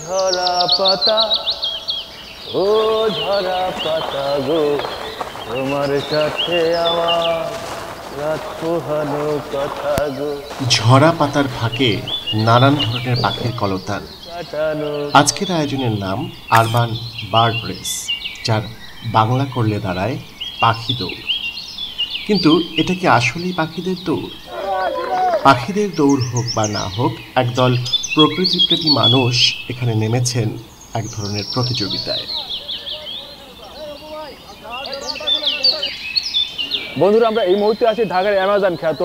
ঝরা পাতা, ও ঝরা পাতা গো, তোমার সাথে আমার রাত পোহানো কথা গো। ঝরা পাতার ফাঁকে নানান ধরনের পাখির কলতান। আজকের আয়োজনের নাম আরবান বার্ড রেস, যার বাংলা করলে দাঁড়ায় পাখি দৌড়। কিন্তু এটা কি আসলেই পাখিদের দৌড়? পাখিদের দৌড় হোক বা না হোক, একদল প্রকৃতিপ্রেমী মানুষ এখানে নেমেছেন এক ধরনের প্রতিযোগিতায়। বন্ধুরা, আমরা এই মুহূর্তে আছি ঢাকার অ্যামাজন খ্যাত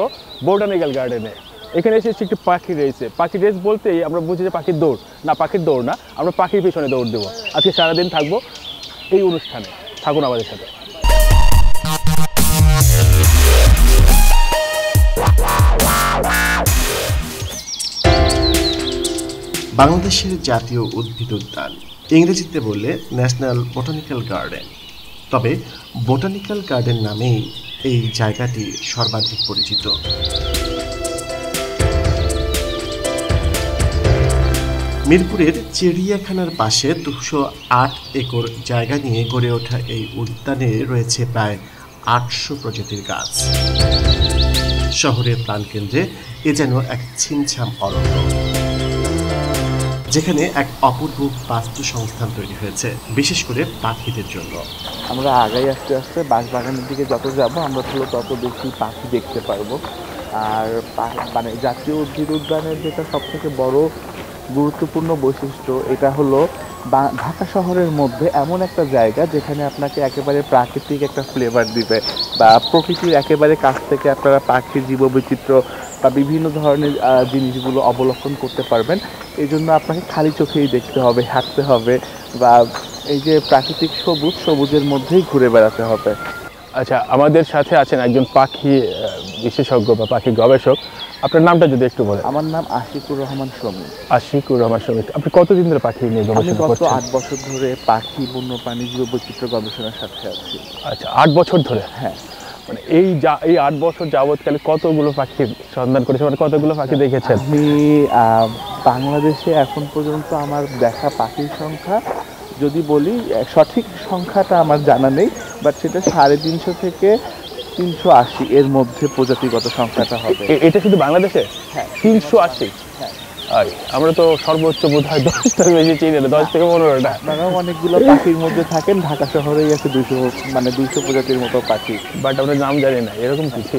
বোটানিক্যাল গার্ডেনে। এখানে এসেছি একটি পাখি রেসে। পাখি রেস বলতেই আমরা বুঝি যে পাখির দৌড় না, পাখির দৌড় না, আমরা পাখির পিছনে দৌড় দেবো। আজকে সারাদিন থাকবো এই অনুষ্ঠানে, থাকুন আমাদের সাথে। বাংলাদেশের জাতীয় উদ্ভিদ উদ্যান, ইংরেজিতে বললে ন্যাশনাল বোটানিক্যাল গার্ডেন। তবে বোটানিক্যাল গার্ডেন নামেই এই জায়গাটি সর্বাধিক পরিচিত। মিরপুরের চিড়িয়াখানার পাশে 208 একর জায়গা নিয়ে গড়ে ওঠা এই উদ্যানে রয়েছে প্রায় 800 প্রজাতির গাছ। শহরের প্রাণকেন্দ্রে এ যেন এক ছিমছাম অরণ্য, যেখানে এক অপূর্ব বাস্তুসংস্থান তৈরি হয়েছে বিশেষ করে পাখিদের জন্য। আমরা আগাই আস্তে আস্তে বাঁশবাগানের দিকে যত যাব আমরা তত বেশি পাখি দেখতে পারবো। আর মানে জাতীয় উদ্ভিদ উদ্যানের যেটা সবথেকে বড় গুরুত্বপূর্ণ বৈশিষ্ট্য, এটা হলো ঢাকা শহরের মধ্যে এমন একটা জায়গা যেখানে আপনাকে একেবারে প্রাকৃতিক একটা ফ্লেভার দিবে, বা প্রকৃতির একেবারে কাছ থেকে আপনারা পাখির জীববৈচিত্র্য বা বিভিন্ন ধরনের জিনিসগুলো অবলোকন করতে পারবেন। এই জন্য আপনাকে খালি চোখেই দেখতে হবে, হাঁটতে হবে, বা এই যে প্রাকৃতিক সবুজের মধ্যেই ঘুরে বেড়াতে হবে। আচ্ছা, আমাদের সাথে আছেন একজন পাখি বিশেষজ্ঞ বা পাখি গবেষক। আপনার নামটা যদি একটু বলেন। আমার নাম আশিকুর রহমান সমীর। আশিকুর রহমান সমীর, আপনি কতদিন ধরে পাখি নিয়ে গবেষণা করছেন? আমি গত 8 বছর ধরে পাখি, বন্যপ্রাণী, জীববৈচিত্র্য গবেষণার সাথে আছি। আচ্ছা, 8 বছর ধরে? হ্যাঁ। মানে এই 8 বছর যাবৎকালে কতগুলো পাখির সন্ধান করেছেন, মানে কতগুলো পাখি দেখেছেন? আমি বাংলাদেশে এখন পর্যন্ত আমার দেখা পাখির সংখ্যা যদি বলি, সঠিক সংখ্যাটা আমার জানা নেই, বাট সেটা 350 থেকে 380 এর মধ্যে প্রজাতিগত সংখ্যাটা হবে। এটা শুধু বাংলাদেশে? হ্যাঁ, 380। হ্যাঁ। আমরা তো সর্বোচ্চ বোধ হয় 10টার বেশি চিনি না, 10 থেকে 15টা। আপনারাও অনেকগুলো পাখির মধ্যে থাকেন, ঢাকা শহরেই আছে 200 প্রজাতির মতো পাখি, বাট আমরা নাম জানি না, এরকম কিছু।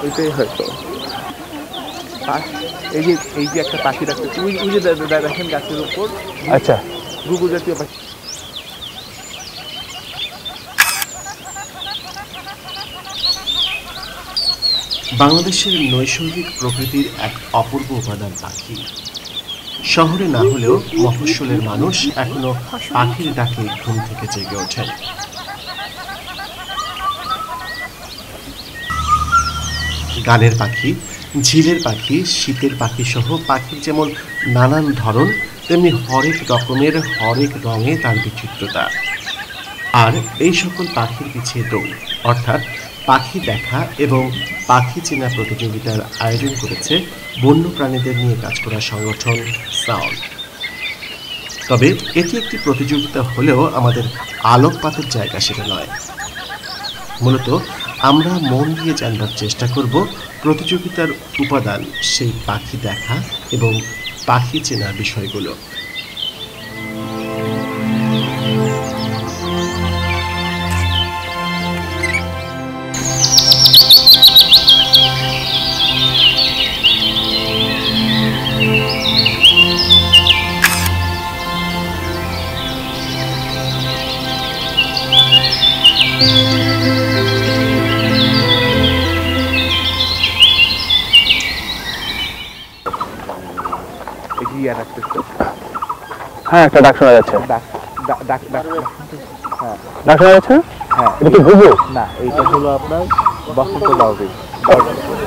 এটাই হয়তো। এই যে একটা পাখি রাখতে, ওই যে দেখেন গাছের উপর। আচ্ছা, ঘুঘু জাতীয় পাখি। বাংলাদেশের নৈসর্গিক প্রকৃতির এক অপূর্ব উপাদান পাখি। শহরে না হলেও মফস্বলের মানুষ এখনো পাখির ডাকে ঘুম থেকে জেগে ওঠেন। গানের পাখি, ঝিলের পাখি, শীতের পাখি সহ পাখির যেমন নানান ধরন, তেমনি হরেক রকমের হরেক রঙে তার বিচিত্রতা। আর এই সকল পাখির পিছিয়ে দৌড়, অর্থাৎ পাখি দেখা এবং পাখি চেনা প্রতিযোগিতার আয়োজন করেছে বন্যপ্রাণীদের নিয়ে কাজ করা সংগঠন সাউন্ড। তবে এটি একটি প্রতিযোগিতা হলেও আমাদের আলোকপাতের জায়গা সেটা নয়। মূলত আমরা মন দিয়ে জানবার চেষ্টা করব প্রতিযোগিতার উপাদান, সেই পাখি দেখা এবং পাখি চেনার বিষয়গুলো। হ্যাঁ, একটা ডাক শোনা যাচ্ছে। হ্যাঁ, ডাক শোনা যাচ্ছে। হ্যাঁ, এটা কি ঘুঘু? না, এইটা হলো আপনার বসন্ত বাউরি।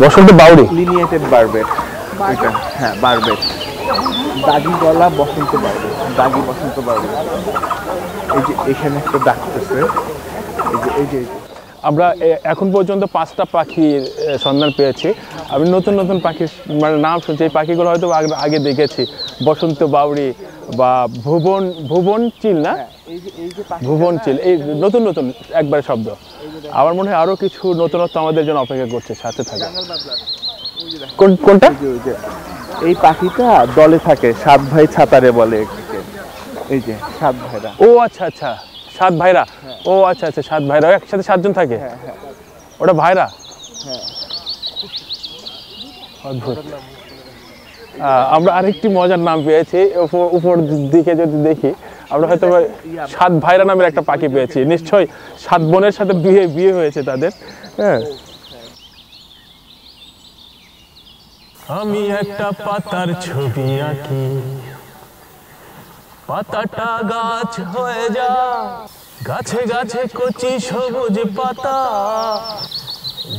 বসন্ত বাউরি, লিনিয়েটেড বারবেট এটা। হ্যাঁ, বারবেট, দাগি গলা বসন্ত বাউরি, দাগি বসন্ত বাউরি। এই যে এখানে একটা ডাকতেছে, এই যে আমরা এখন পর্যন্ত 5টা পাখির সন্ধান পেয়েছি। আমি নতুন নতুন পাখির মানে নাম শুনছি, এই পাখিগুলো হয়তো আগে দেখেছি, বসন্ত বাউরি বা ভুবন চিল না, ভুবন চিল, এই নতুন নতুন একবার শব্দ। আমার মনে হয় আরও কিছু নতুনত্ব আমাদের জন্য অপেক্ষা করছে, সাথে থাকে। কোনটা? এই পাখিটা দলে থাকে, 7 ভাই ছাতারে বলে একে। এই যে 7 ভাইরা। ও আচ্ছা আচ্ছা, 7 ভাইরা। ও আচ্ছা আচ্ছা, 7 ভাইরা একসাথে 7 জন থাকে। ওটা ভাইরা। অদ্ভুত। আমরা আরেকটি মজার নাম পেয়েছি, উপর দিকে যদি দেখি আমরা হয়তো 7 ভাইরা নামের একটা পাখি পেয়েছি। নিশ্চয়ই 7 বোনের সাথে বিয়ে হয়েছে তাদের। হ্যাঁ, আমি একটা পাতার ছবি আঁকি, পাতাটা গাছ হয়ে যায়, গাছে গাছে কচি সবুজ পাতা,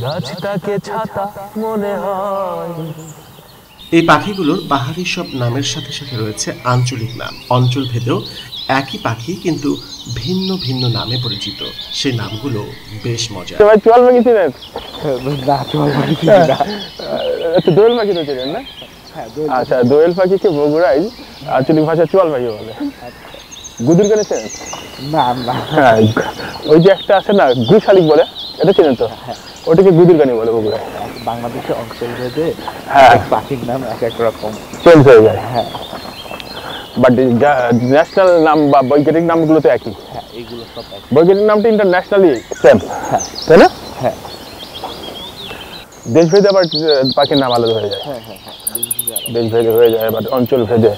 গাছটাকে ছাতা মনে হয়। এই পাখিগুলোর বাহারি সব নামের সাথে সাথে রয়েছে আঞ্চলিক নাম। অঞ্চল ভেদেও একই পাখি কিন্তু ভিন্ন ভিন্ন নামে পরিচিত। সেই নামগুলো বেশ মজার। ভাই চোয়াল পাখি ছিলেন? না, চল পাখি চিনি না। আচ্ছা, দোয়েল পাখি তো ছিলেন না? আচ্ছা, দোয়েল পাখিকে বগুড়ায় আঞ্চলিক ভাষায় চোয়াল পাখি বলে। গুদুর গানে চেনেন? না না, হ্যাঁ, ওই যে একটা আছে না গুশালিক বলে, এটা চেনেন তো? ওটাকে গুদুর গানি বলে বগুড়ায়। বাংলাদেশে অঞ্চল ভেদে হ্যাঁ, পাখির নাম এক এক রকম চেঞ্জ হয়ে যায়। হ্যাঁ, বাট ন্যাশনাল নাম বা বৈজ্ঞানিক নামগুলো তো একই। হ্যাঁ, এইগুলো সব এক। বৈজ্ঞানিক নামটা ইন্টারন্যাশনালি সেম, হ্যাঁ, তাই না? হ্যাঁ, দেশভেদে আবার পাখির নাম আলাদা হয়ে যায়। হ্যাঁ, হ্যাঁ, হ্যাঁ, দেশভেদে হয়ে যায়, বাট অঞ্চল ভেদে।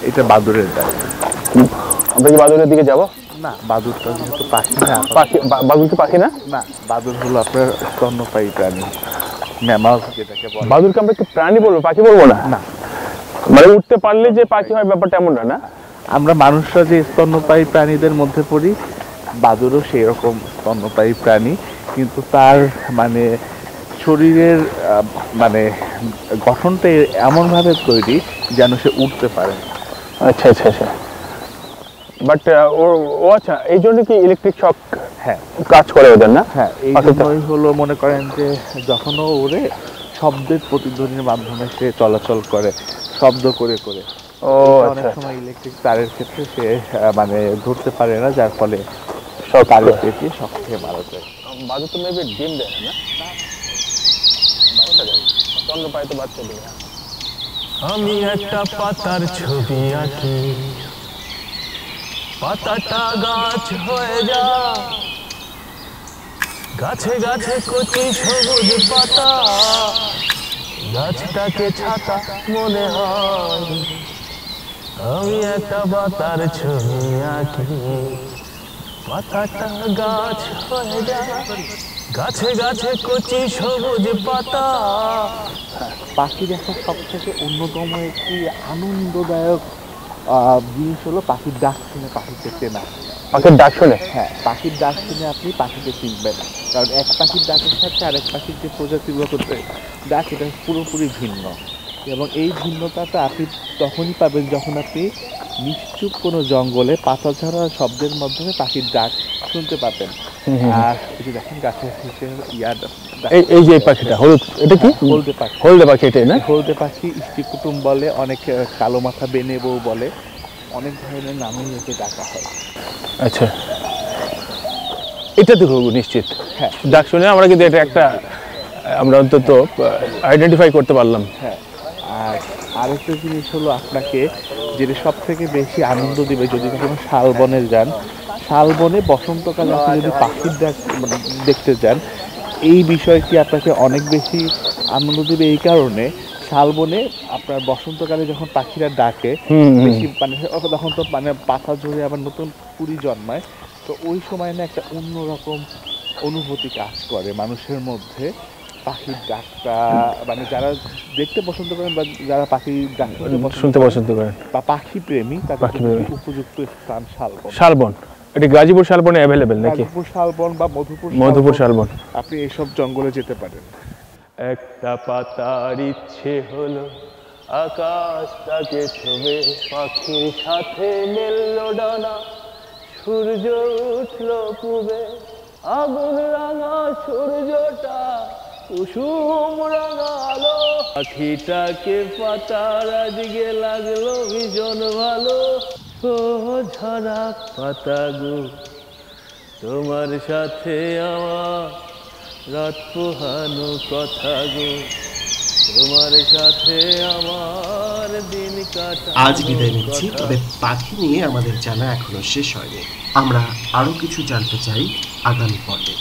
এটা বাদুরের ডাক। আমরা কি বাদুরের দিকে যাব? না, বাদুরটা যেহেতু পাখি না। পাখি, বাদুর কি পাখি না? না, বাদুর হলো আপনার স্তন্যপায়ী প্রাণী, ম্যামাল যেটাকে বলে। বাদুরকে আমরা কি প্রাণী বলবো, পাখি বলবো না? না, মানে উঠতে পারলে যে পাখি হয় ব্যাপারটা এমন না, না? আমরা মানুষরা যে স্তন্যপায়ী প্রাণীদের মধ্যে পড়ি, বাদুরও সেই রকম স্তন্যপায়ী প্রাণী, কিন্তু তার মানে শরীরের মানে গঠনটা এমনভাবে তৈরি যেন সে উঠতে পারে। আচ্ছা আচ্ছা আচ্ছা। বাট ও আচ্ছা, এই জন্য কি ইলেকট্রিক শক হ্যাঁ, কাজ করে ওদের, না? হ্যাঁ, এই পাখিটা। জন্যই হলো মনে করেন যে যখন ও ওড়ে, শব্দের প্রতিধ্বনির মাধ্যমে সে চলাচল করে, শব্দ করে করে। ও অনেক আচ্ছা, সময় ইলেকট্রিক তারের ক্ষেত্রে সে মানে ধরতে পারে না, যার ফলে শক তারে পেঁচিয়ে শক খেয়ে মারা যায়। বাদুর তো মেবি ডিম দেয় না? বাচ্চা দেয়, চন্দ্র পায় তো বাচ্চা দেয়। আমি একটা পাতার ছবি আঁকি, পাতাটা গাছ হয়ে যায়, গাছে গাছে কচি সবুজ পাতা, গাছটাকে ছাতা মনে হয়। আমি একটা পাতার ছবি আঁকি, পাতাটা গাছ হয়ে যায়, গাছে গাছে কচি সবুজ পাতা। পাখি দেখার সব থেকে অন্যতম একটি আনন্দদায়ক জিনিস হলো পাখির ডাক শুনে পাখিকে চেনা। পাখির ডাক শুনে? হ্যাঁ, পাখির ডাক শুনে আপনি পাখিকে চিনবেন, কারণ এক পাখির ডাকের সাথে আরেক পাখির যে প্রজাতিগত ডাক, এটা পুরোপুরি ভিন্ন। এবং এই ভিন্নতাটা আপনি তখনই পাবেন যখন আপনি নিশ্চুপ কোনো জঙ্গলে পাতাঝরা শব্দের মাধ্যমে পাখির ডাক শুনতে পাবেন। আর এই যে দেখেন গাছে এই যে পাখিটা হলুদ, এটা কি? হলদে পাখি। হলদে পাখি এটাই না? হলদে পাখি, ইষ্টি কুটুম বলে, অনেক কালো মাথা বেনে বউ বলে, অনেক ধরনের নামেই একে ডাকা হয়। আচ্ছা, এটা তো খুব নিশ্চিত। হ্যাঁ, ডাক শুনে আমরা কিন্তু এটা একটা আমরা অন্তত আইডেন্টিফাই করতে পারলাম। হ্যাঁ। আর আরেকটা জিনিস হলো আপনাকে যেটা সব থেকে বেশি আনন্দ দিবে, যদি কখনো শালবনে যান, শালবনে বসন্তকালে আপনি যদি পাখির ডাক দেখতে যান, এই বিষয়টি আপনাকে অনেক বেশি আনন্দ দিবে। এই কারণে শালবনে আপনার বসন্তকালে যখন পাখিরা ডাকে বেশি, মানে তখন তো মানে পাতা ঝরে আবার নতুন কুড়ি জন্মায়, তো ওই সময় না একটা অন্যরকম অনুভূতি কাজ করে মানুষের মধ্যে। পাখির ডাকটা মানে যারা দেখতে পছন্দ করেন বা যারা পাখির ডাক শুনতে পছন্দ করেন বা পাখি প্রেমী, তাদের জন্য উপযুক্ত স্থান শালবন। শালবন, এটি গাজীপুর শালবনে অ্যাভেলেবেল নাকি? গাজীপুর শালবন বা মধুপুর শালবন, আপনি এইসব জঙ্গলে যেতে পারেন। একটা পাতার ইচ্ছে হলো আকাশটাকে ছুঁবে, পাখির সাথে মেললো ডানা, সূর্য উঠল পূবে, আগুন রাঙা সূর্যটা কুসুম রাঙালো, পাখিটাকে পাতার আজকে লাগলো ভীষণ ভালো। ও ঝরা পাতা গো, তোমার সাথে আমার রাত পোহানো কথা গো, তোমার সাথে আমার দিন কাটা। আজ বিদায় নিচ্ছি, তবে পাখি নিয়ে আমাদের জানা এখনো শেষ হয়নি। আমরা আরো কিছু জানতে চাই আগামী পর্বে।